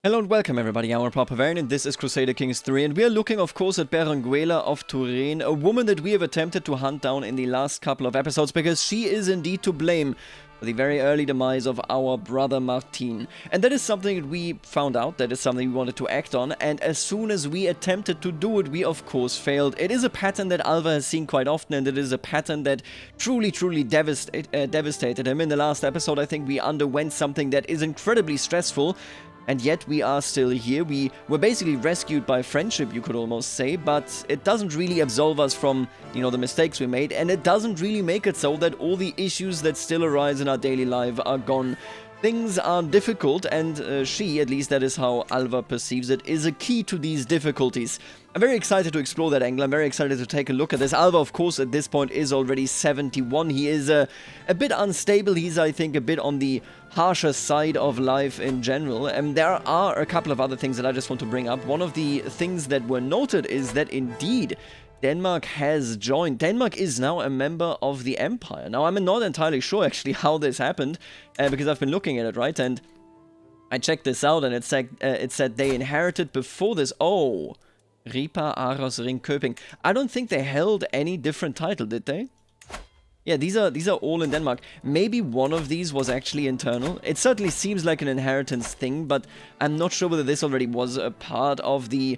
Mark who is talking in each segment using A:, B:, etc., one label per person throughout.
A: Hello and welcome everybody, I'm Proper Variant and this is Crusader Kings 3 and we are looking of course at Berenguela of Touraine, a woman that we have attempted to hunt down in the last couple of episodes because she is indeed to blame for the very early demise of our brother Martin. And that is something that we found out, that is something we wanted to act on, and as soon as we attempted to do it, we of course failed. It is a pattern that Alva has seen quite often, and it is a pattern that truly devastated him. In the last episode I think we underwent something that is incredibly stressful. And yet we are still here. We were basically rescued by friendship, you could almost say, but it doesn't really absolve us from, the mistakes we made, and it doesn't really make it so that all the issues that still arise in our daily life are gone. Things are difficult, and she, at least that is how Alva perceives it, is a key to these difficulties. I'm very excited to explore that angle. I'm very excited to take a look at this. Alva, of course, at this point is already 71. He is a bit unstable. He's, I think, a bit on the harsher side of life in general. And there are a couple of other things that I just want to bring up. One of the things that were noted is that indeed Denmark has joined. Denmark is now a member of the Empire. Now, I'm not entirely sure actually how this happened, because I've been looking at it, right? And I checked this out and it said they inherited before this. Oh, Ripa, Aros, Ringkøbing. I don't think they held any different title, did they? Yeah, these are all in Denmark. Maybe one of these was actually internal. It certainly seems like an inheritance thing, but I'm not sure whether this already was a part of the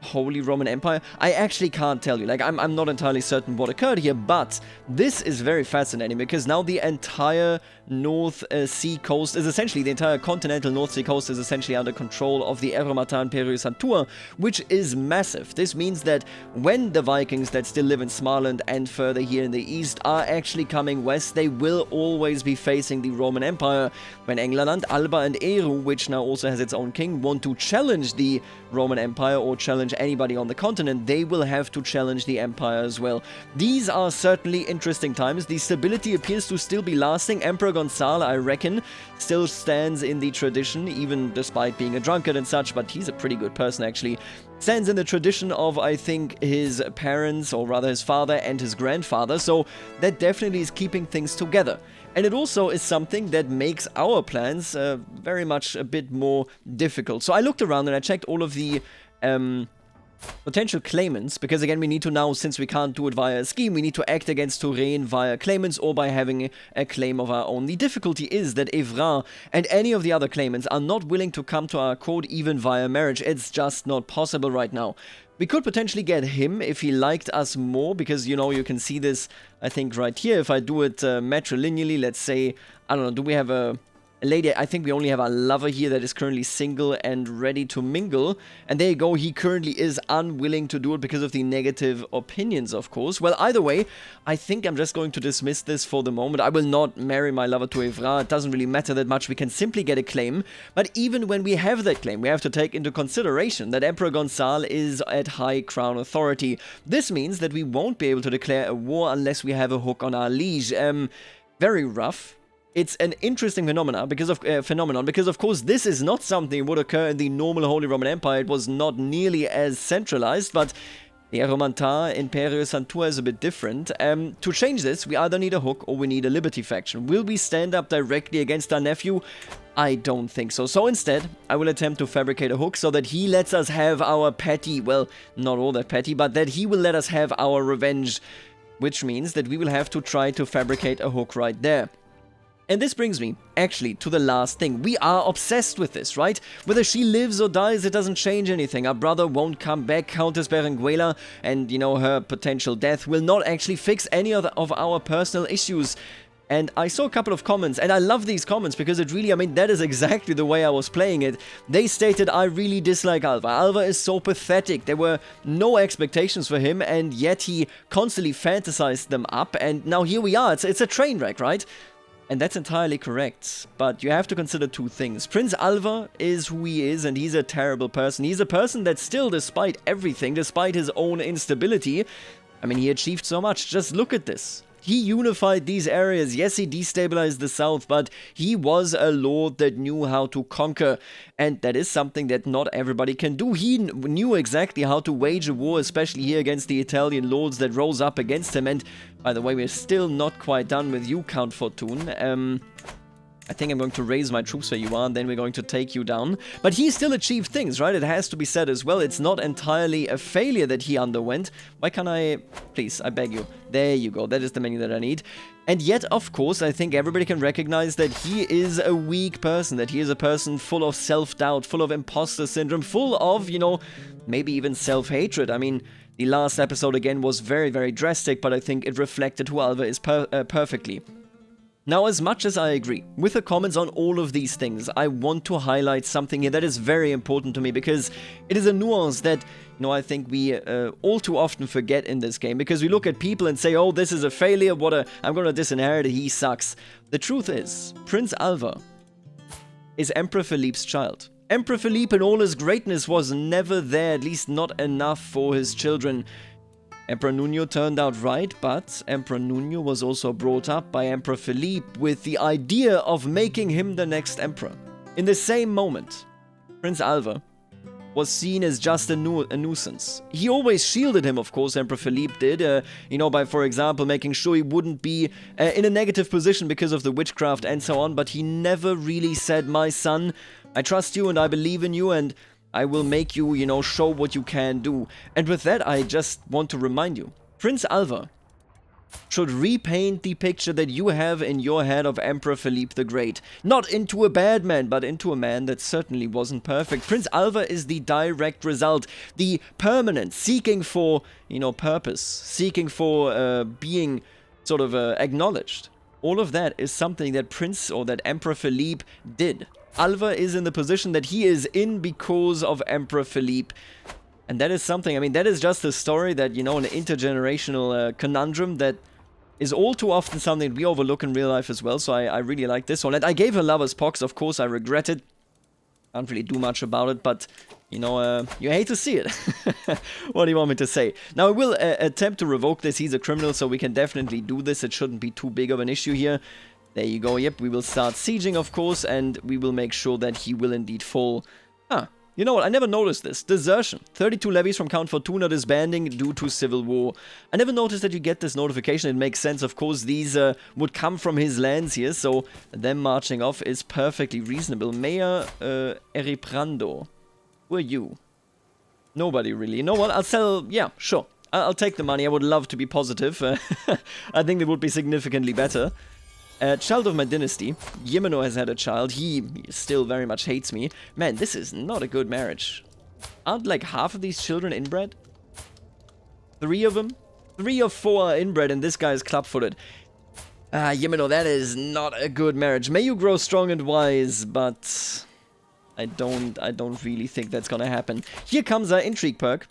A: Holy Roman Empire. I actually can't tell you. Like, I'm not entirely certain what occurred here, but this is very fascinating because now the entire North Sea coast is essentially, the entire continental North Sea coast is essentially under control of the Erematan Santua, which is massive. This means that when the Vikings that still live in Smaland and further here in the east are actually coming west, they will always be facing the Roman Empire. When England, Alba and Eru, which now also has its own king, want to challenge the Roman Empire or challenge anybody on the continent, they will have to challenge the Empire as well. These are certainly interesting times. The stability appears to still be lasting. Emperor Gonzalo, I reckon, still stands in the tradition, even despite being a drunkard and such, but he's a pretty good person actually. Stands in the tradition of, I think, his parents, or rather his father and his grandfather, so that definitely is keeping things together. And it also is something that makes our plans very much a bit more difficult. So I looked around and I checked all of the potential claimants, because again we need to now, since we can't do it via a scheme, we need to act against Touraine via claimants or by having a claim of our own. The difficulty is that Evra and any of the other claimants are not willing to come to our court even via marriage. It's just not possible right now. We could potentially get him if he liked us more, because, you can see this, I think, right here. If I do it matrilineally, let's say, I don't know, do we have a lady? I think we only have a lover here that is currently single and ready to mingle. And there you go, he currently is unwilling to do it because of the negative opinions, of course. Well, either way, I think I'm just going to dismiss this for the moment. I will not marry my lover to Evra. It doesn't really matter that much. We can simply get a claim. But even when we have that claim, we have to take into consideration that Emperor Gonzalo is at high crown authority. This means that we won't be able to declare a war unless we have a hook on our liege. Very rough. It's an interesting phenomenon because of course this is not something that would occur in the normal Holy Roman Empire. It was not nearly as centralized, but the Erematan Imperio Santua is a bit different. To change this, we either need a hook or we need a liberty faction. Will we stand up directly against our nephew? I don't think so. So instead, I will attempt to fabricate a hook so that he lets us have our petty, well, not all that petty, but that he will let us have our revenge, which means that we will have to try to fabricate a hook right there. And this brings me, actually, to the last thing. We are obsessed with this, right? Whether she lives or dies, it doesn't change anything. Our brother won't come back. Countess Berenguela and, her potential death will not actually fix any of our personal issues. And I saw a couple of comments, and I love these comments because it really, that is exactly the way I was playing it. They stated, I really dislike Alva. Alva is so pathetic. There were no expectations for him, and yet he constantly fantasized them up. And now here we are. It's a train wreck, right? And that's entirely correct, but you have to consider two things. Prince Alva is who he is, and he's a terrible person. He's a person that still, despite everything, despite his own instability, he achieved so much. Just look at this. He unified these areas. Yes, he destabilized the south, but he was a lord that knew how to conquer. And that is something that not everybody can do. He knew exactly how to wage a war, especially here against the Italian lords that rose up against him. And by the way, we're still not quite done with you, Count Fortune. I think I'm going to raise my troops where you are, and then we're going to take you down. But he still achieved things, right? It has to be said as well. It's not entirely a failure that he underwent. Why can't I... Please, I beg you. There you go. That is the menu that I need. And yet, of course, I think everybody can recognize that he is a weak person, that he is a person full of self-doubt, full of imposter syndrome, full of, you know, maybe even self-hatred. I mean, the last episode, again, was very, very drastic, but I think it reflected who Alva is perfectly. Now, as much as I agree with the comments on all of these things, I want to highlight something here that is very important to me, because it is a nuance that, you know, I think we all too often forget in this game, because we look at people and say, oh, this is a failure, I'm gonna disinherit it, he sucks. The truth is, Prince Alva is Emperor Philippe's child. Emperor Philippe in all his greatness was never there, at least not enough for his children. Emperor Nuno turned out right, but Emperor Nuno was also brought up by Emperor Philippe with the idea of making him the next emperor. In the same moment, Prince Alva was seen as just a nuisance. He always shielded him, of course, Emperor Philippe did, you know, by, for example, making sure he wouldn't be in a negative position because of the witchcraft and so on, but he never really said, my son, I trust you and I believe in you and I will make you, you know, show what you can do. And with that, I just want to remind you, Prince Alva should repaint the picture that you have in your head of Emperor Philippe the Great. Not into a bad man, but into a man that certainly wasn't perfect. Prince Alva is the direct result, the permanent, seeking for, you know, purpose, seeking for being sort of acknowledged. All of that is something that that Emperor Philippe did. Alva is in the position that he is in because of Emperor Philippe. And that is something, I mean, that is just a story that, you know, an intergenerational conundrum that is all too often something we overlook in real life as well. So I really like this one. And I gave her Lover's Pox, of course, I regret it. Can't really do much about it, but, you know, you hate to see it. What do you want me to say? Now, I will attempt to revoke this. He's a criminal, so we can definitely do this. It shouldn't be too big of an issue here. There you go, yep, we will start sieging, of course, and we will make sure that he will indeed fall. You know what, I never noticed this. Desertion. 32 levies from Count Fortuna disbanding due to civil war. I never noticed that you get this notification. It makes sense, of course, these would come from his lands here, so them marching off is perfectly reasonable. Mayor Eriprando. Who are you? Nobody really. You know what, I'll sell, yeah, sure. I'll take the money, I would love to be positive. I think it would be significantly better. Child of my dynasty. Yemeno has had a child. He still very much hates me. Man, this is not a good marriage. Aren't like half of these children inbred? 3 of them? 3 or 4 are inbred and this guy is club-footed. Yemeno, that is not a good marriage. May you grow strong and wise, but I don't really think that's gonna happen. Here comes our intrigue perk.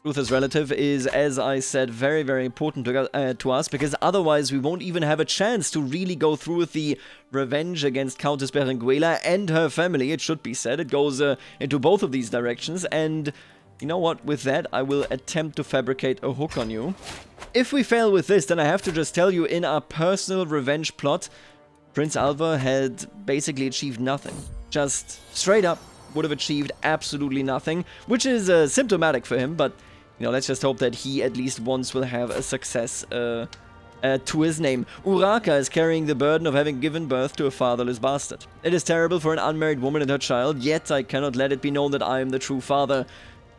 A: Luther's relative is, as I said, very, very important to us, because otherwise we won't even have a chance to really go through with the revenge against Countess Berenguela and her family. It should be said. It goes into both of these directions, and you know what? With that, I will attempt to fabricate a hook on you. If we fail with this, then I have to just tell you, in our personal revenge plot, Prince Alva had basically achieved nothing. Just straight up would have achieved absolutely nothing, which is symptomatic for him, but you know, let's just hope that he at least once will have a success to his name. Urraca is carrying the burden of having given birth to a fatherless bastard. It is terrible for an unmarried woman and her child, yet I cannot let it be known that I am the true father.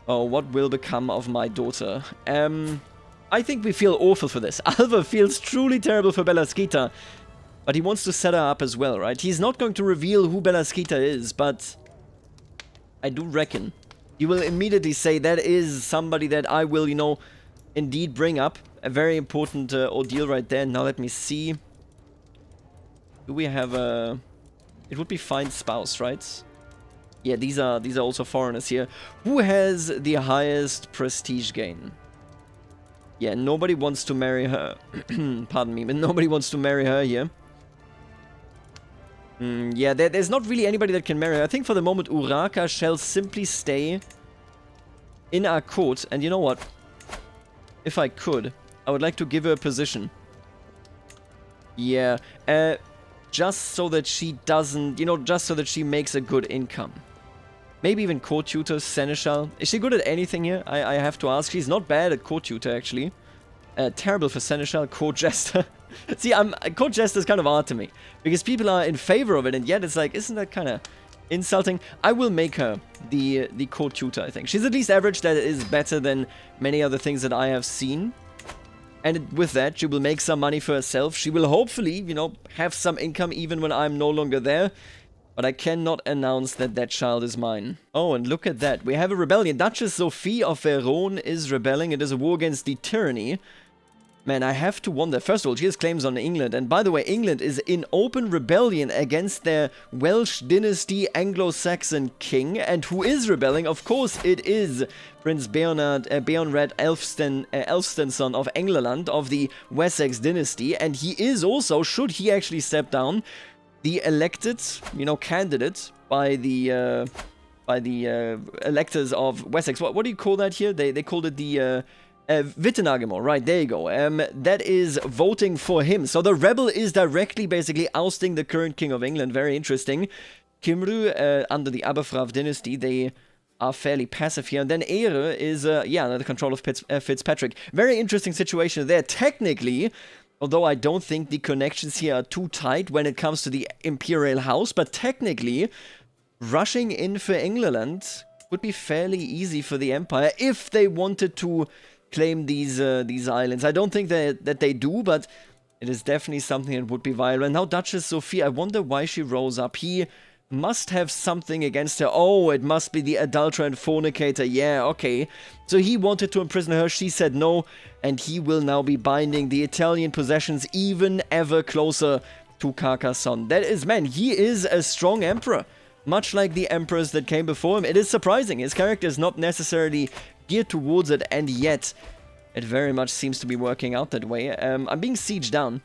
A: Oh, what will become of my daughter? I think we feel awful for this. Alva feels truly terrible for Belasquita, but he wants to set her up as well, right? He's not going to reveal who Belasquita is, but I do reckon you will immediately say that is somebody that I will, you know, indeed bring up. A very important ordeal right there. Now let me see. Do we have a... It would be fine spouse, right? Yeah, these are also foreigners here. Who has the highest prestige gain? Yeah, nobody wants to marry her. Pardon me, but nobody wants to marry her here. Yeah, there's not really anybody that can marry her. I think for the moment Urraca shall simply stay in our court. And you know what? If I could, I would like to give her a position. Yeah, just so that she doesn't, you know, just so that she makes a good income. Maybe even court tutor, seneschal. Is she good at anything here? I have to ask. She's not bad at court tutor, actually. Terrible for seneschal, court jester. See, court jester is kind of odd to me. Because people are in favor of it, and yet it's like, isn't that kind of insulting? I will make her the court tutor, I think. She's at least average. That is better than many other things that I have seen. And with that, she will make some money for herself. She will hopefully, you know, have some income even when I'm no longer there. But I cannot announce that that child is mine. Oh, and look at that. We have a rebellion. Duchess Sophie of Verone is rebelling. It is a war against the tyranny. Man, I have to wonder. First of all, she has claims on England. And by the way, England is in open rebellion against their Welsh dynasty Anglo-Saxon king. And who is rebelling? Of course, it is Prince Beonrad Elfstenson of England, of the Wessex dynasty. And he is also, should he actually step down, the elected, you know, candidate by the electors of Wessex. What do you call that here? They called it the Wittenagemot, right, there you go. That is voting for him. So the rebel is directly basically ousting the current king of England. Very interesting. Cymru, under the Aberfrav dynasty, they are fairly passive here. And then Ere is, under the control of Fitzpatrick. Very interesting situation there. Technically, although I don't think the connections here are too tight when it comes to the Imperial House, but technically, rushing in for England would be fairly easy for the Empire if they wanted to claim these islands. I don't think that they do, but it is definitely something that would be viable. And now Duchess Sophie, I wonder why she rose up. He must have something against her. Oh, it must be the adulterer and fornicator. Yeah, okay. So he wanted to imprison her. She said no, and he will now be binding the Italian possessions even ever closer to Carcassonne. That is, man, he is a strong emperor. Much like the emperors that came before him. It is surprising. His character is not necessarily geared towards it, and yet it very much seems to be working out that way. I'm being sieged down.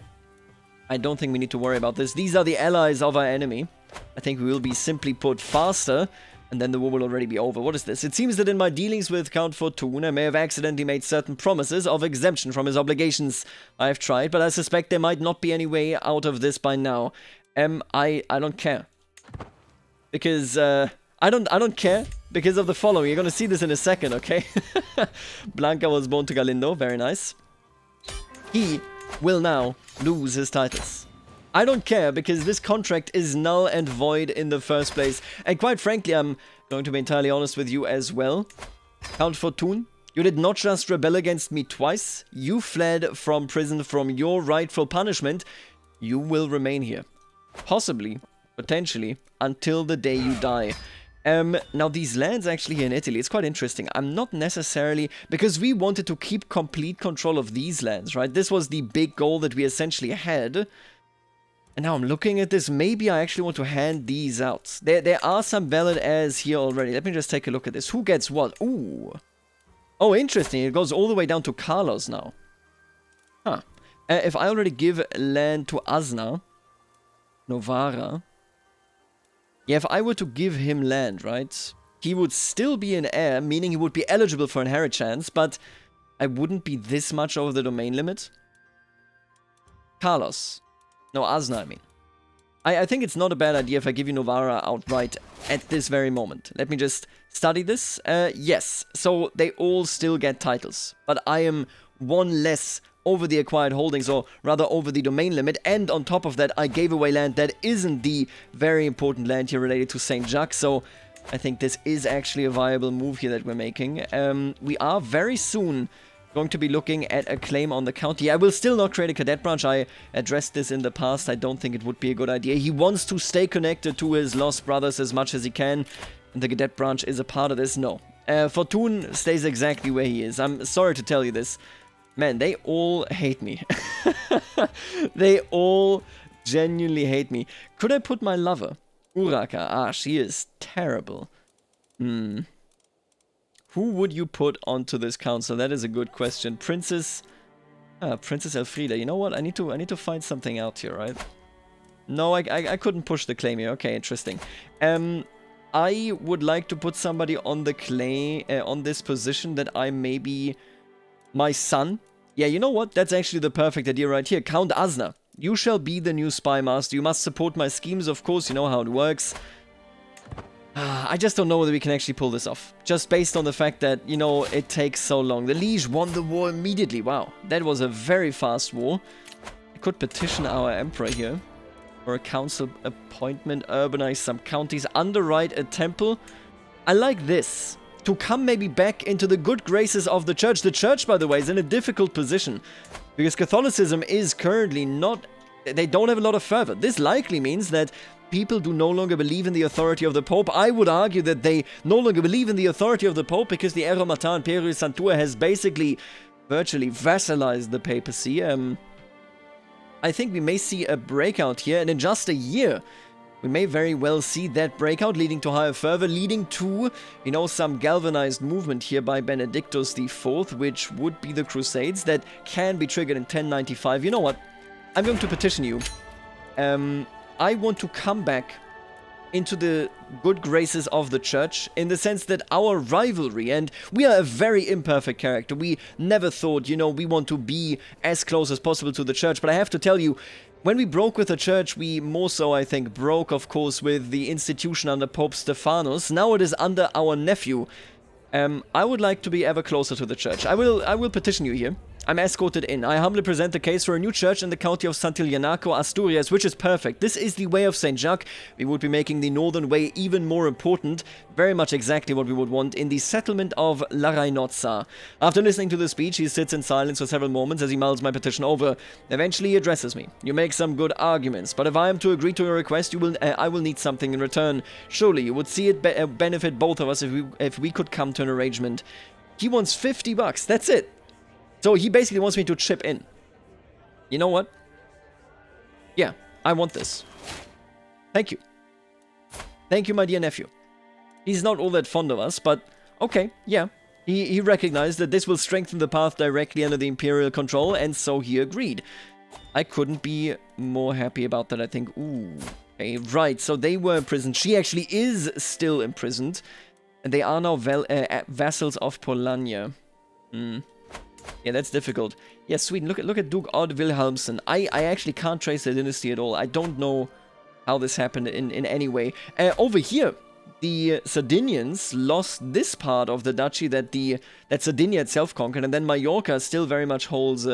A: I don't think we need to worry about this. These are the allies of our enemy. I think we will be simply put faster, and then the war will already be over. What is this? It seems that in my dealings with Count Fortune, I may have accidentally made certain promises of exemption from his obligations. I have tried, but I suspect there might not be any way out of this by now. I don't care. Because, I don't care because of the following. You're gonna see this in a second, okay? Blanca was born to Galindo. Very nice. He will now lose his titles. I don't care because this contract is null and void in the first place. And quite frankly, I'm going to be entirely honest with you as well. Count Fortune, you did not just rebel against me twice. You fled from prison from your rightful punishment. You will remain here. Possibly, potentially, until the day you die. Now these lands actually here in Italy, it's quite interesting. I'm not necessarily, because we wanted to keep complete control of these lands, right? This was the big goal that we essentially had. And now I'm looking at this, maybe I actually want to hand these out. There are some valid heirs here already. Let me just take a look at this. Who gets what? Ooh. Oh, interesting. It goes all the way down to Carlos now. Huh. If I already give land to Azna, Novara. Yeah, if I were to give him land, right? He would still be an heir, meaning he would be eligible for inheritance, but I wouldn't be this much over the domain limit. Carlos. No, Azna, I mean. I think it's not a bad idea if I give you Novara outright at this very moment. Let me just study this. Yes, so they all still get titles, but I am one less over the acquired holdings, or rather over the domain limit, and on top of that I gave away land that isn't the very important land here related to St. Jacques, so I think this is actually a viable move here that we're making. We are very soon going to be looking at a claim on the county. I will still not create a cadet branch. I addressed this in the past. I don't think it would be a good idea. He wants to stay connected to his lost brothers as much as he can, and the cadet branch is a part of this. No. Fortune stays exactly where he is. I'm sorry to tell you this. Man, they all hate me. They all genuinely hate me. Could I put my lover? Uraka. Ah, she is terrible. Who would you put onto this council? That is a good question. Princess Elfrida. You know what? I need to find something out here, right? No, I couldn't push the claim here. Okay, interesting. I would like to put somebody on the claim on this position that I maybe my son. Yeah, you know what? That's actually the perfect idea right here. Count Azna. You shall be the new spy master. You must support my schemes, of course. You know how it works. I just don't know whether we can actually pull this off. Just based on the fact that, you know, it takes so long. The Liege won the war immediately. Wow, that was a very fast war. I could petition our emperor here for a council appointment, urbanize some counties, underwrite a temple. I like this. To come maybe back into the good graces of the church. The church, by the way, is in a difficult position because Catholicism is currently not... They don't have a lot of fervor. This likely means that people do no longer believe in the authority of the Pope. I would argue that they no longer believe in the authority of the Pope because the Eremita Imperii Sanctua has basically virtually vassalized the papacy. I think we may see a breakout here, and in just a year, we may very well see that breakout, leading to higher fervor, leading to, you know, some galvanized movement here by Benedictus IV, which would be the Crusades that can be triggered in 1095. You know what? I'm going to petition you. I want to come back into the good graces of the church, in the sense that our rivalry, and we are a very imperfect character, we never thought, you know, we want to be as close as possible to the church, but I have to tell you, when we broke with the church, we more so, I think, broke, of course, with the institution under Pope Stephanus. Now it is under our nephew. I would like to be ever closer to the church. I will petition you here. I'm escorted in. I humbly present the case for a new church in the county of Santillanaco, Asturias, which is perfect. This is the way of St. Jacques. We would be making the northern way even more important. Very much exactly what we would want in the settlement of La Reynosa. After listening to the speech, he sits in silence for several moments as he mulls my petition over. Eventually, he addresses me. You make some good arguments, but if I am to agree to your request, I will need something in return. Surely, you would see it benefit both of us if we could come to an arrangement. He wants $50. That's it. So he basically wants me to chip in. You know what? Yeah, I want this. Thank you. Thank you, my dear nephew. He's not all that fond of us, but okay, yeah. He recognized that this will strengthen the path directly under the Imperial control, and so he agreed. I couldn't be more happy about that, I think. Ooh, okay, right, so they were imprisoned. She actually is still imprisoned, and they are now vassals of Polania. Yeah, that's difficult. Yeah, Sweden, look at Duke Odd Wilhelmsen. I actually can't trace the dynasty at all. I don't know how this happened in any way. Over here, the Sardinians lost this part of the duchy that Sardinia itself conquered, and then Mallorca still very much holds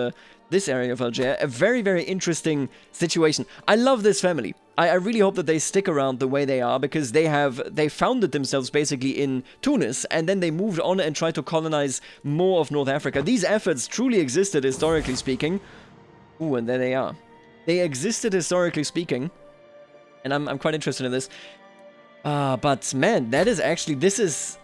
A: this area of Algeria. A very, very interesting situation. I love this family. I really hope that they stick around the way they are, because they founded themselves basically in Tunis, and then they moved on and tried to colonize more of North Africa. These efforts truly existed, historically speaking. Ooh, and there they are. They existed, historically speaking, and I'm quite interested in this. But man, this is...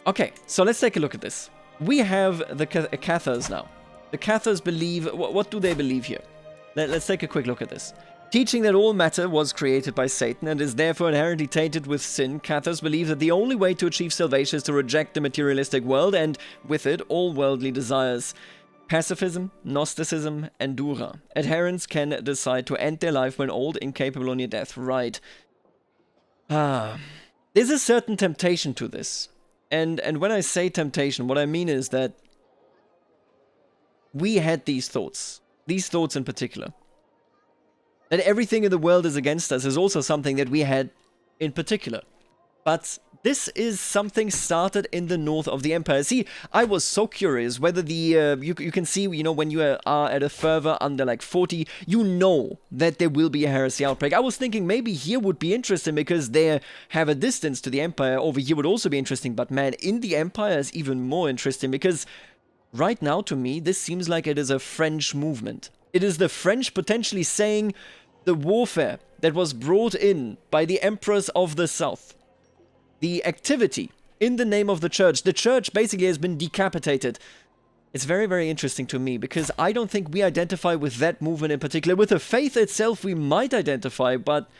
A: Okay, so let's take a look at this. We have the Cathos now. The Cathos believe... What do they believe here? Let's take a quick look at this. Teaching that all matter was created by Satan and is therefore inherently tainted with sin, Cathos believe that the only way to achieve salvation is to reject the materialistic world and, with it, all worldly desires. Pacifism, Gnosticism, Endura. Adherents can decide to end their life when old, incapable, or near death. Right. There's a certain temptation to this. And when I say temptation, what I mean is that we had these thoughts in particular. That everything in the world is against us is also something that we had in particular. But this is something started in the north of the empire. See, I was so curious whether the... you can see, you know, when you are at a fervor under like 40, you know that there will be a heresy outbreak. I was thinking maybe here would be interesting because they have a distance to the empire. Over here would also be interesting. But man, in the empire is even more interesting because right now, to me, this seems like it is a French movement. It is the French potentially saying the warfare that was brought in by the emperors of the south. The activity in the name of the church basically has been decapitated. It's very, very interesting to me because I don't think we identify with that movement in particular. With the faith itself, we might identify, but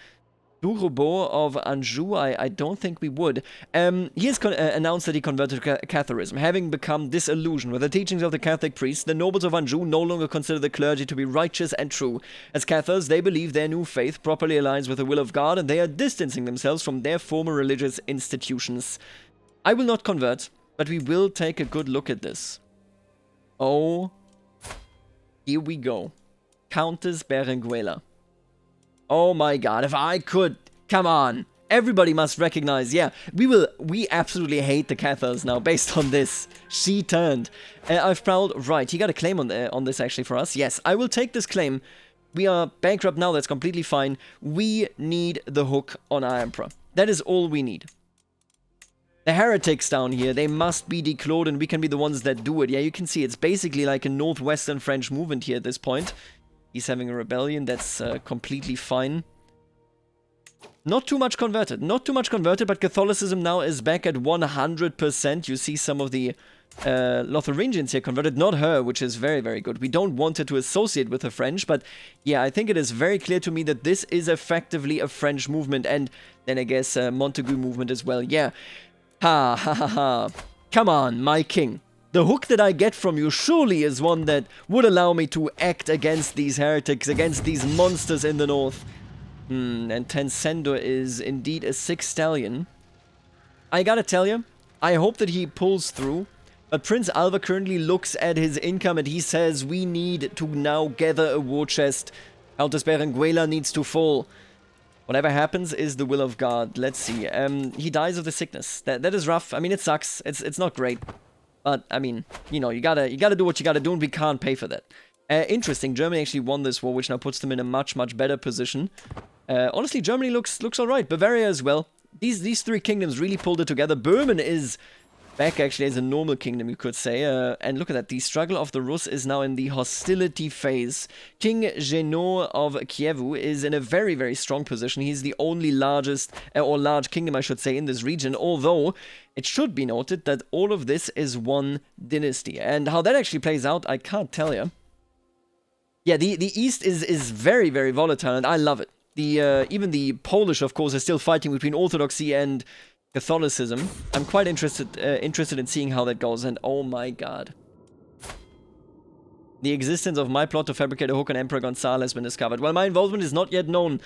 A: Durobor of Anjou, I don't think we would. He has announced that he converted to Catharism, having become disillusioned with the teachings of the Catholic priests. The nobles of Anjou no longer consider the clergy to be righteous and true. As Cathars, they believe their new faith properly aligns with the will of God, and they are distancing themselves from their former religious institutions. I will not convert, but we will take a good look at this. Oh, here we go. Countess Berenguela. Oh my god, if I could... Come on. Everybody must recognize, yeah. We absolutely hate the Cathars now, based on this. She turned. I've prowled... Right, he got a claim on this actually for us. Yes, I will take this claim We are bankrupt now, that's completely fine. We need the hook on our emperor. That is all we need. The heretics down here, they must be declared and we can be the ones that do it. Yeah, you can see it's basically like a northwestern French movement here at this point. He's having a rebellion, that's completely fine. Not too much converted, but Catholicism now is back at 100%. You see some of the Lotharingians here converted, not her, which is very, very good. We don't want her to associate with the French, but yeah, I think it is very clear to me that this is effectively a French movement, and then I guess a Montagu movement as well. Yeah. Ha ha ha ha. Come on, my king. The hook that I get from you surely is one that would allow me to act against these heretics, against these monsters in the north. And Tencendo is indeed a 6 stallion. I gotta tell you, I hope that he pulls through. But Prince Alva currently looks at his income and he says we need to now gather a war chest. Countess Berenguela needs to fall. Whatever happens is the will of God. Let's see. He dies of the sickness. That is rough. I mean, it sucks. It's not great. But, I mean, you know, you gotta do what you gotta do, and we can't pay for that. Interesting. Germany actually won this war, which now puts them in a much, much better position. Honestly, Germany looks alright. Bavaria as well. These three kingdoms really pulled it together. Böhmen is back actually as a normal kingdom, you could say. And look at that. The struggle of the Rus is now in the hostility phase. King Genot of Kiev is in a very, very strong position. He's the only largest, or large kingdom, I should say, in this region. Although, it should be noted that all of this is one dynasty. And how that actually plays out, I can't tell you. Yeah, the East is very, very volatile, and I love it. Even the Polish, of course, are still fighting between Orthodoxy and Catholicism. I'm quite interested in seeing how that goes, and oh my god. The existence of my plot to fabricate a hook on Emperor Gonzalo has been discovered. While my involvement is not yet known,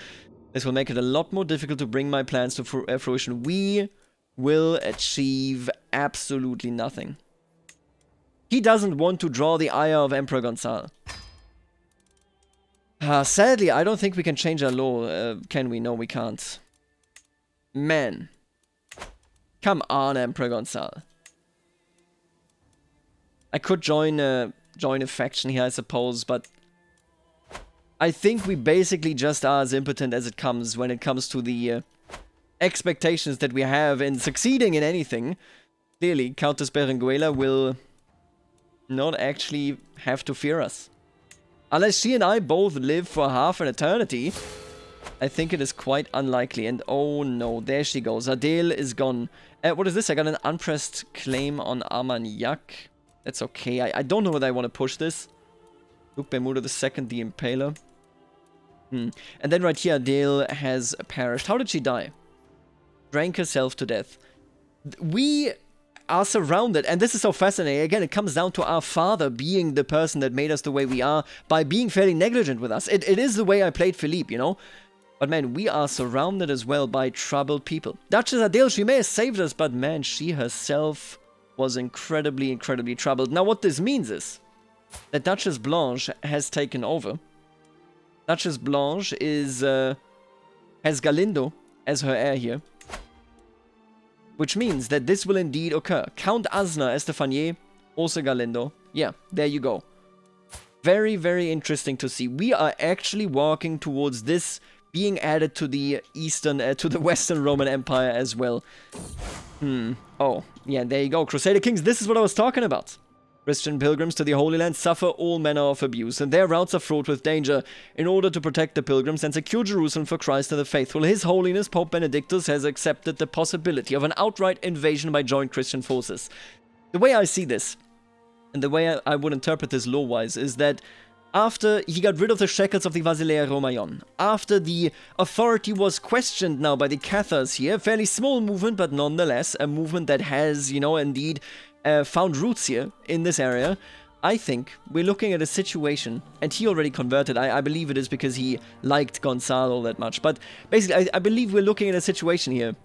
A: this will make it a lot more difficult to bring my plans to fruition. We will achieve absolutely nothing. He doesn't want to draw the ire of Emperor Gonzalo. Sadly, I don't think we can change our law, can we? No, we can't. Man. Come on, Emperor Gonzalo. I could join a faction here, I suppose, but I think we basically just are as impotent as it comes when it comes to the expectations that we have in succeeding in anything. Clearly, Countess Berenguela will not actually have to fear us. Unless she and I both live for half an eternity, I think it is quite unlikely. And oh no, there she goes. Adele is gone. What is this? I got an unpressed claim on Armagnac. That's okay. I don't know whether I want to push this. Duke Bermuda II, the Impaler. And then right here, Adele has perished. How did she die? Drank herself to death. We are surrounded, and this is so fascinating. Again, it comes down to our father being the person that made us the way we are by being fairly negligent with us. It is the way I played Philippe, you know? But man, we are surrounded as well by troubled people. Duchess Adele, she may have saved us, but man, she herself was incredibly, incredibly troubled. Now, what this means is that Duchess Blanche has taken over. Duchess Blanche is has Galindo as her heir here. Which means that this will indeed occur. Count Asna Estefanier, also Galindo. Yeah, there you go. Very, very interesting to see. We are actually walking towards this being added to the to the Western Roman Empire as well. Oh, yeah, there you go. Crusader Kings, this is what I was talking about. Christian pilgrims to the Holy Land suffer all manner of abuse, and their routes are fraught with danger. In order to protect the pilgrims and secure Jerusalem for Christ and the faithful, His Holiness Pope Benedictus has accepted the possibility of an outright invasion by joint Christian forces. The way I see this, and the way I would interpret this law-wise, is that after he got rid of the shackles of the Basileia Romaion, after the authority was questioned now by the Cathos here, fairly small movement, but nonetheless a movement that has, you know, indeed found roots here in this area, I think we're looking at a situation, and he already converted. I believe it is because he liked Gonzalo that much, but basically I believe we're looking at a situation here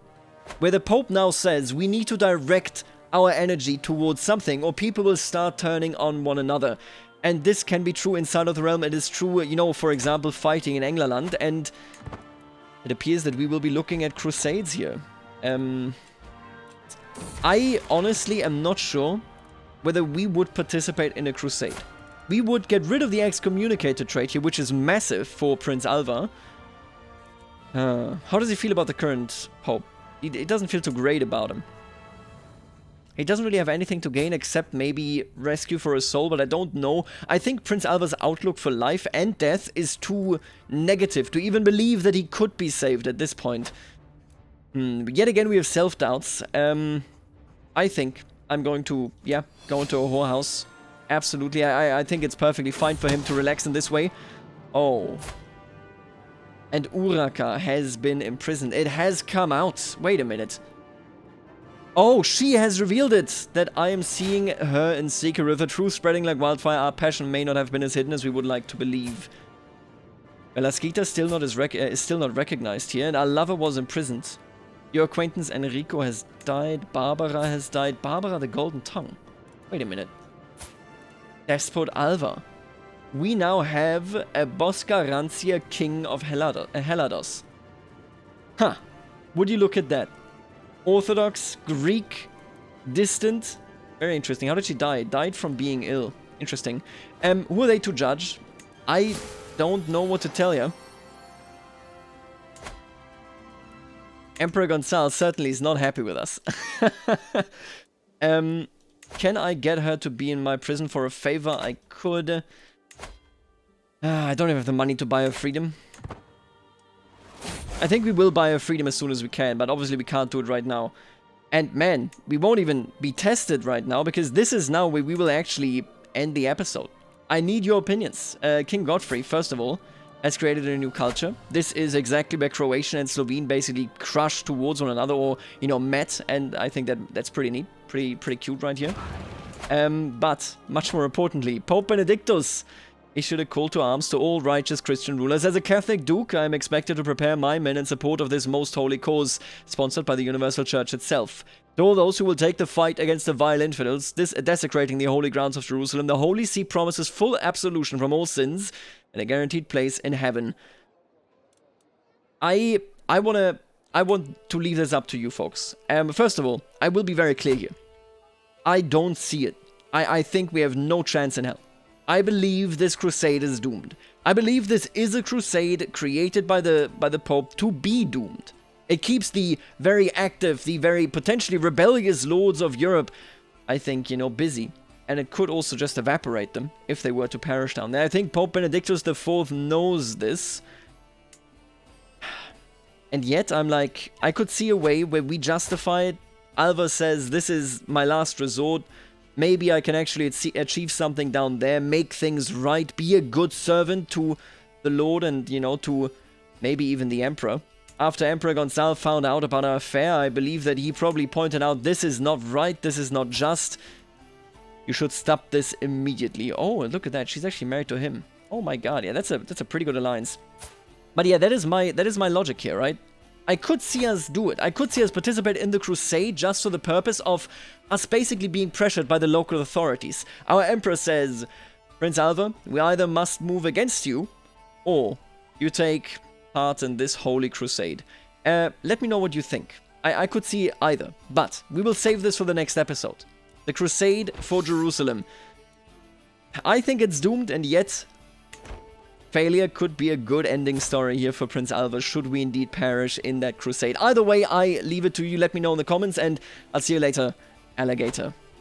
A: where the Pope now says we need to direct our energy towards something or people will start turning on one another. And this can be true inside of the realm. It is true, you know, for example, fighting in England, and it appears that we will be looking at Crusades here. I honestly am not sure whether we would participate in a crusade. We would get rid of the excommunicated trait here, which is massive for Prince Alva. How does he feel about the current Pope? He doesn't feel too great about him. He doesn't really have anything to gain except maybe rescue for his soul, but I don't know. I think Prince Alva's outlook for life and death is too negative to even believe that he could be saved at this point. Yet again, we have self-doubts. I think I'm going to, go into a whorehouse. Absolutely, I think it's perfectly fine for him to relax in this way. Oh. And Uraka has been imprisoned. It has come out. Wait a minute. Oh, she has revealed it! That I am seeing her in secret with the truth spreading like wildfire. Our passion may not have been as hidden as we would like to believe. Velasquita is still not recognized here, and our lover was imprisoned. Your acquaintance Enrico has died. Barbara has died. Barbara the Golden Tongue. Wait a minute. Despot Alva. We now have a Bosca Rancia king of Helados. Huh. Would you look at that? Orthodox, Greek, distant. Very interesting. How did she die? Died from being ill. Interesting. Who are they to judge? I don't know what to tell you. Emperor Gonzalo certainly is not happy with us. Can I get her to be in my prison for a favor? I could. I don't even have the money to buy her freedom. I think we will buy her freedom as soon as we can, but obviously we can't do it right now. And man, we won't even be tested right now, because this is now where we will actually end the episode. I need your opinions. King Godfrey, first of all, has created a new culture. This is exactly where Croatian and Slovene basically crush towards one another, or, you know, met, and I think that's pretty neat. Pretty cute right here. But, much more importantly, Pope Benedictus issued a call to arms to all righteous Christian rulers. As a Catholic Duke, I am expected to prepare my men in support of this most holy cause, sponsored by the Universal Church itself. To all those who will take the fight against the vile infidels, desecrating the holy grounds of Jerusalem, the Holy See promises full absolution from all sins and a guaranteed place in heaven. I want to leave this up to you folks. First of all, I will be very clear here. I don't see it. I think we have no chance in hell. I believe this crusade is doomed. I believe this is a crusade created by the Pope to be doomed. It keeps the very active, the very potentially rebellious lords of Europe, I think, you know, busy. And it could also just evaporate them if they were to perish down there. I think Pope Benedictus IV knows this. And yet, I'm like, I could see a way where we justify it. Alva says, this is my last resort. Maybe I can actually achieve something down there, make things right, be a good servant to the Lord and, you know, to maybe even the Emperor. After Emperor Gonzalo found out about our affair, I believe that he probably pointed out, this is not right, this is not just. You should stop this immediately. Oh, look at that, she's actually married to him. Oh my god, yeah, that's a pretty good alliance. But yeah, that is my logic here, right? I could see us do it. I could see us participate in the crusade just for the purpose of us basically being pressured by the local authorities. Our emperor says, Prince Alva, we either must move against you, or you take part in this holy crusade. Let me know what you think. I could see either, but we will save this for the next episode. The crusade for Jerusalem. I think it's doomed, and yet failure could be a good ending story here for Prince Alva, should we indeed perish in that crusade. Either way, I leave it to you. Let me know in the comments, and I'll see you later, alligator.